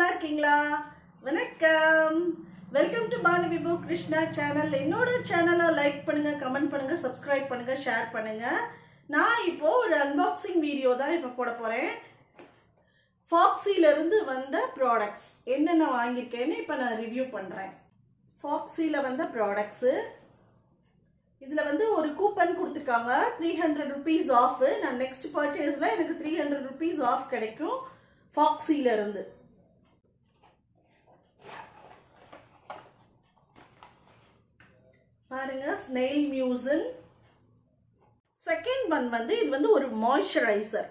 நல்லா இருக்கீங்களா? வணக்கம். வெல்கம் டு பானு விபு கிருஷ்ணா சேனல். என்னோட சேனலை லைக் பண்ணுங்க, கமெண்ட் பண்ணுங்க, சப்ஸ்கிரைப் பண்ணுங்க, ஷேர் பண்ணுங்க. நான் இப்போ ஒரு அன்பாக்சிங் வீடியோ தான் இப்போ போட போறேன். ஃபாக்ஸில இருந்து வந்த ப்ராடக்ட்ஸ் என்னென்ன வாங்கியிருக்கேன்னு இப்போ நான் ரிவ்யூ பண்றேன். ஃபாக்ஸில வந்த ப்ராடக்ட்ஸ், இதுல வந்து ஒரு கூப்பன் கொடுத்துருக்காங்க, 300 rupees ஆஃப். நான் நெக்ஸ்ட் பர்ச்சேஸ்ல எனக்கு 300 rupees ஆஃப் கிடைக்கும் ஃபாக்ஸில இருந்து. பாருங்க, ஸ்னெயில் மியூசின். செகண்ட் ஒன் வந்து இது வந்து ஒரு மாய்ஸ்சரைசர்.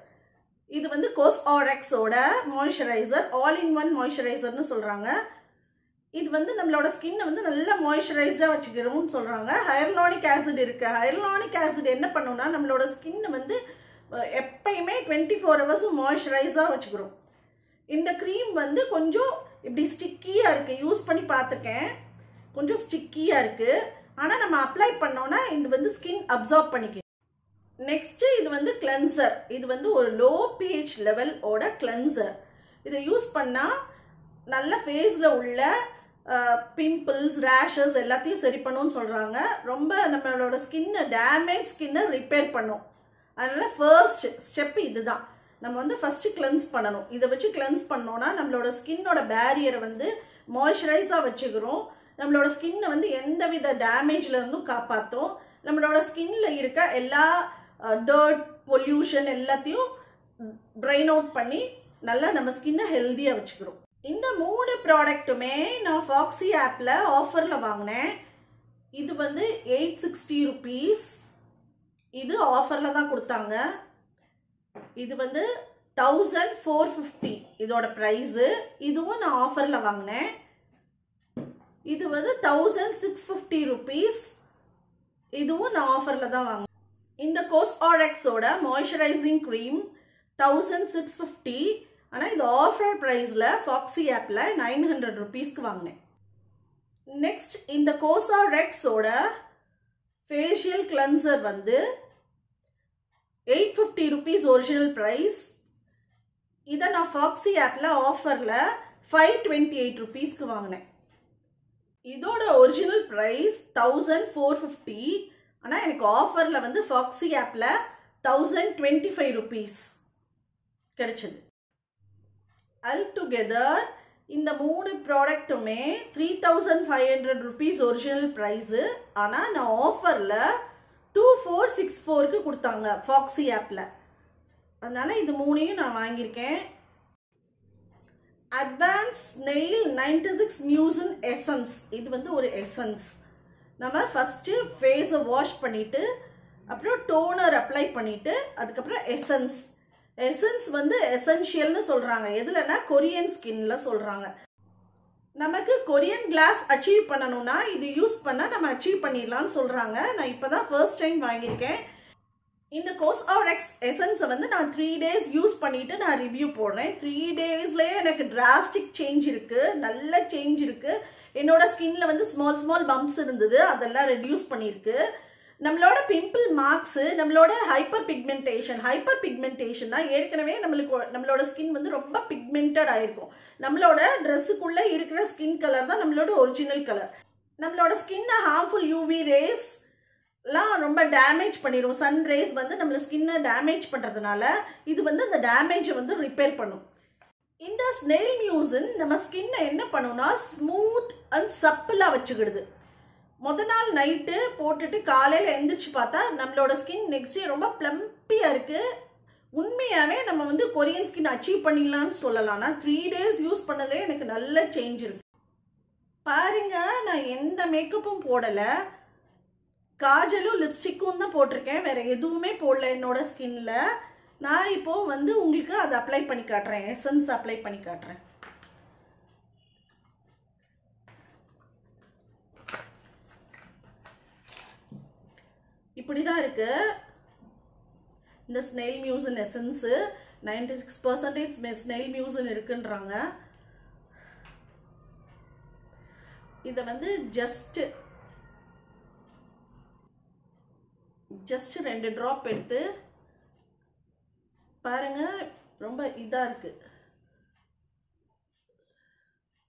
இது வந்து கோஸ்ஆர்எக்ஸோட மாய்ஸ்சரைசர், ஆல் இன் ஒன் மாய்ஸ்சரைசர்னு சொல்றாங்க. இது வந்து நம்மளோட ஸ்கின்னை வந்து நல்லா மாய்ஸ்சரைஸா வச்சுக்கிறோம்னு சொல்றாங்க. ஹையர்லானிக் ஆசிட் இருக்கு. ஹையர்லானிக் ஆசிட் என்ன பண்ணும்னா நம்மளோட ஸ்கின்னை வந்து எப்பயுமே 24 hours மாய்ஸ்சரைஸா வச்சுக்கிறோம். இந்த க்ரீம் வந்து கொஞ்சம் இப்படி ஸ்டிக்கியா இருக்கு. யூஸ் பண்ணி பார்த்துக்கேன், கொஞ்சம் ஸ்டிக்கியா இருக்கு. ஆனா நம்ம அப்ளை பண்ணோம்னா இது வந்து ஸ்கின் அப்சார்ப் பண்ணிக்கும். நெக்ஸ்ட் இது வந்து கிளென்சர். இது வந்து ஒரு லோ pH லெவல் ஓட கிளென்சர். இதை யூஸ் பண்ணா நல்ல ஃபேஸ்ல உள்ள பிம்பிள்ஸ், ரேஷஸ் எல்லாத்தையும் சரி பண்ணும்னு சொல்றாங்க. ரொம்ப நம்மளோட ஸ்கின்னை, டேமேஜ் ஸ்கின்னை ரிப்பேர் பண்ணும். அதனால ஃபர்ஸ்ட் ஸ்டெப் இதுதான். நம்ம வந்து ஃபர்ஸ்ட் கிளென்ஸ் பண்ணணும். இதை வச்சு கிளென்ஸ் பண்ணோம்னா நம்மளோட ஸ்கின்னோட பேரியரை வந்து மாய்ஸ்சரைஸா வச்சுக்கிறோம். நம்மளோட ஸ்கின்னை வந்து எந்தவித டேமேஜ்ல இருந்தும் காப்பாற்றும். நம்மளோட ஸ்கின்ல இருக்க எல்லா டர்ட், பொல்யூஷன் எல்லாத்தையும் ட்ரைன் அவுட் பண்ணி நல்லா நம்ம ஸ்கின்னை ஹெல்தியா வச்சுக்கிறோம். இந்த 3 ப்ராடக்ட்டுமே நான் ஃபாக்ஸி ஆப்ல ஆஃபர்ல வாங்கினேன். இது வந்து 860 rupees. இது ஆஃபர்ல தான் கொடுத்தாங்க. இது வந்து 1450 இதோட பிரைஸ். இதுவும் நான் ஆஃபர்ல வாங்கினேன். இது வந்து 1650 rupees. இதுவும் நான் ஆஃபர்ல தான் வாங்கினேன். இந்த கோஸ்ஆர்எக்ஸோட மாய்ஸ்சரைசிங் க்ரீம் 1650. ஆனா இது ஆஃபர் பிரைஸ்ல ஃபாக்ஸி ஆப்ல 900 rupeesக்கு வாங்கினேன். நெக்ஸ்ட் இந்த கோஸ்ஆர்எக்ஸோட ஃபேஷியல் கிளென்சர் வந்து 850 rupees ஒரிஜினல் பிரைஸ். இதை நான் ஃபாக்ஸி ஆப்ல ஆஃபர்ல 528 rupeesக்கு வாங்கினேன். இதோட ஒரிஜினல் பிரைஸ் 1450. ஆனா எனக்கு ஆஃபர்ல வந்து ஃபாக்ஸி ஆப்ல 1025 rupees கிடைச்சது. Altogether இந்த 3 ப்ராடக்ட்டுமே 3500 rupees ஒரிஜினல் பிரைஸ். ஆனா நான் ஆஃபர்ல 2464க்கு கொடுத்தாங்க ஃபாக்ஸி ஆப்ல. அதனால இது 3ஐயும் நான் வாங்கியிருக்கேன். Advance nail 96 mucin essence. இது வந்து ஒரு எசன்ஸ். நம்ம ஃபர்ஸ்ட் ஃபேஸை வாஷ் பண்ணிட்டு அப்புறம் டோனர் அப்ளை பண்ணிட்டு அதுக்கப்புறம் எசன்ஸ். எசன்ஸ் வந்து எசென்ஷியல்னு சொல்றாங்க. எதுலன்னா கொரியன் ஸ்கின்ல சொல்றாங்க. நமக்கு கொரியன் கிளாஸ் அச்சீவ் பண்ணணும்னா இது யூஸ் பண்ணா நம்ம அச்சீவ் பண்ணிடலாம்னு சொல்றாங்க. நான் இப்பதான் ஃபர்ஸ்ட் டைம் வாங்கியிருக்கேன். இந்த கோஸ்ஆர்எக்ஸ் எசன்ஸை வந்து நான் 3 days யூஸ் பண்ணிட்டு நான் ரிவ்யூ போடுறேன். 3 daysலயே எனக்கு டிராஸ்டிக் சேஞ்ச் இருக்கு, நல்ல சேஞ்ச் இருக்கு. என்னோட ஸ்கின்ல வந்து ஸ்மால் பம்ப்ஸ் இருந்தது, அதெல்லாம் ரெடியூஸ் பண்ணிருக்கு. நம்மளோட பிம்பிள் மார்க்ஸ், நம்மளோட ஹைப்பர் பிக்மெண்டேஷன்னா ஏற்கனவே நம்மளோட ஸ்கின் வந்து ரொம்ப பிக்மெண்டட் ஆயிருக்கும். நம்மளோட ட்ரெஸ்ஸுக்குள்ள இருக்கிற ஸ்கின் கலர் தான் நம்மளோட ஒரிஜினல் கலர். நம்மளோட ஸ்கின்னை ஹார்ம்ஃபுல் யூவி ரேஸ் எல்லாம் ரொம்ப டேமேஜ் பண்ணிடும். சன் ரேஸ் வந்து நம்மள ஸ்கின்னை டேமேஜ் பண்றதுனால இது வந்து அந்த டேமேஜை வந்து ரிப்பேர் பண்ணும். இந்த ஸ்னெயில் மியூசின் நம்ம ஸ்கின்னை என்ன பண்ணும்னா ஸ்மூத் அண்ட் சப்பிளா வச்சுக்கிடுது. முத நாள் நைட்டு போட்டுட்டு காலையில எந்திரிச்சு பார்த்தா நம்மளோட ஸ்கின் நெக்ஸ்ட் டே ரொம்ப பிளம்பியா இருக்கு. உண்மையாவே நம்ம வந்து கொரியன் ஸ்கின் அச்சீவ் பண்ணிடலாம்னு சொல்லலாம். நான் 3 days யூஸ் பண்ணதே எனக்கு நல்ல சேஞ்ச் இருக்கு. பாருங்க, நான் எந்த மேக்கப்பும் போடல, காஜலும் லிப்ஸ்டிக்கும் தான் போட்டிருக்கேன். வேற எதுவுமே போடல என்னோட ஸ்கின்ல. நான் இப்போ வந்து உங்களுக்கு அதை அப்ளை பண்ணி காட்டுறேன். எசன்ஸ் அப்ளை பண்ணி காட்டுறேன். இப்படிதான் இருக்கு இந்த snail mucin essence. 96% snail mucin இருக்குன்றாங்க. இதை வந்து ஜஸ்ட் 2 drop எடுத்து பாருங்க, ரொம்ப இதா இருக்கு.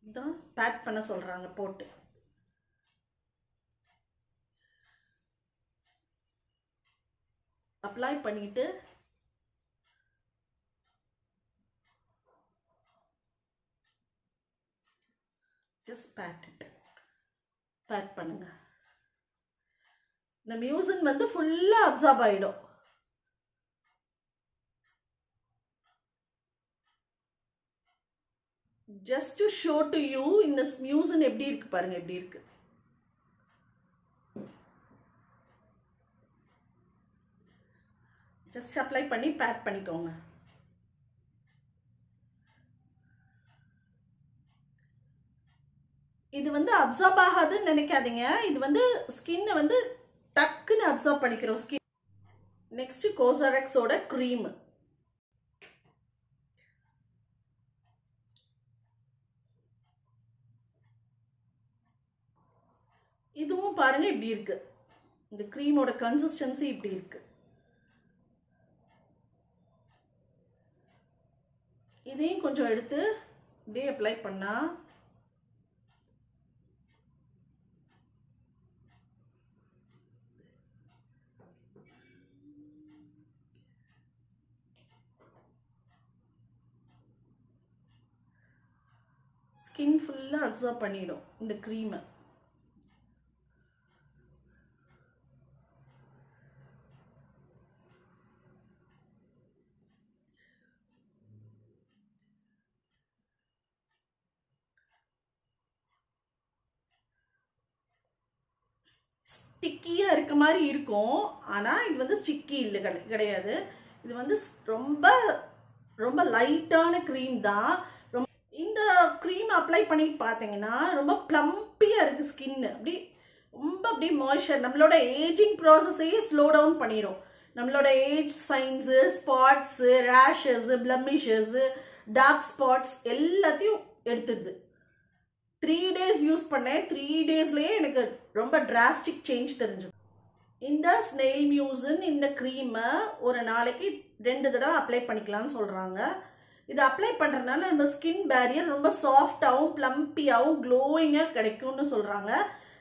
இதான் பேக் பண்ண சொல்றாங்க. போட்டு அப்ளை பண்ணிட்டு just pat it. பேக் பண்ணுங்க. இந்த மியூசின் வந்து ஃபுல்லா அப்சார்ப் ஆயிடும். just to show to you இந்த மியூசின் எப்படி இருக்கு பாருங்க, எப்படி இருக்கு. just apply பண்ணி பேக் பண்ணிக்கோங்க. இது வந்து அப்சார்ப் ஆகாதுன்னு நினைக்காதீங்க. இது வந்து ஸ்கின்னை வந்து டக்குன்னு அப்சார்ப் பண்ணிக்கிறோம் ஸ்கின். Next கோசரெக்ஸோட cream. இதுவும் பாருங்க இப்படி இருக்கு. இந்த க்ரீமோட கன்சிஸ்டன்சி இப்படி இருக்கு. இதையும் கொஞ்சம் எடுத்து இப்படியே அப்ளை பண்ணா ஸ்கின் ஃபுல்லா அப்சார்ப் பண்ணிடும் இந்த க்ரீமை. ஸ்டிக்கியா இருக்க மாதிரி இருக்கும். ஆனா இது வந்து ஸ்டிக்கி இல்லை, கிடையாது. இது வந்து ரொம்ப ரொம்ப லைட்டான க்ரீம் தான். இந்த க்ரீம் அப்ளை பண்ணி பார்த்தீங்கன்னா ரொம்ப ப்ளம்பியா இருக்கு ஸ்கின். அப்படி ரொம்ப அப்படி மாய்ஸ்சர். நம்மளோட ஏஜிங் ப்ராசஸையே ஸ்லோ டவுன் பண்ணிடும். நம்மளோட age signs, spots, rashes, blemishes, dark spots எல்லாத்தையும் எடுத்துடுது. 3 days யூஸ் பண்ணேன். 3 daysலயே எனக்கு ரொம்ப டிராஸ்டிக் சேஞ்ச் தெரிஞ்சது. இந்த ஸ்னெயில் மியூசின் இந்த க்ரீமை ஒரு நாளைக்கு 2 தடவை அப்ளை பண்ணிக்கலாம்னு சொல்றாங்க. இது அப்ளை பண்றதுனால நம்ம ஸ்கின் பேரியர் ரொம்ப சாஃப்டாகவும் ப்ளம்பியாகவும் க்ளோயிங்காக கிடைக்கும்னு சொல்றாங்க.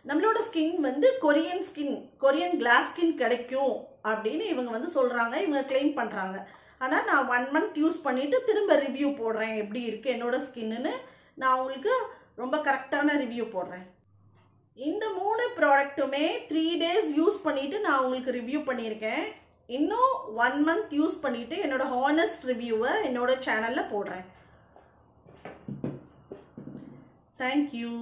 நம்மளோட ஸ்கின் வந்து கொரியன் கிளாஸ் ஸ்கின் கிடைக்கும் அப்படின்னு இவங்க வந்து சொல்றாங்க. இவங்க கிளைம் பண்றாங்க. ஆனால் நான் 1 month யூஸ் பண்ணிட்டு திரும்ப ரிவ்யூ போடுறேன் எப்படி இருக்கு என்னோட ஸ்கின்னு. நான் உங்களுக்கு ரொம்ப கரெக்டான ரிவ்யூ போடுறேன். இந்த 3 ப்ராடக்ட்டுமே 3 days யூஸ் பண்ணிட்டு நான் உங்களுக்கு ரிவ்யூ பண்ணியிருக்கேன். இன்னும் 1 month யூஸ் பண்ணிட்டு என்னோட ஹானஸ்ட் ரிவ்யூவை என்னோட சேனல்ல போடுறேன். தேங்க்யூ.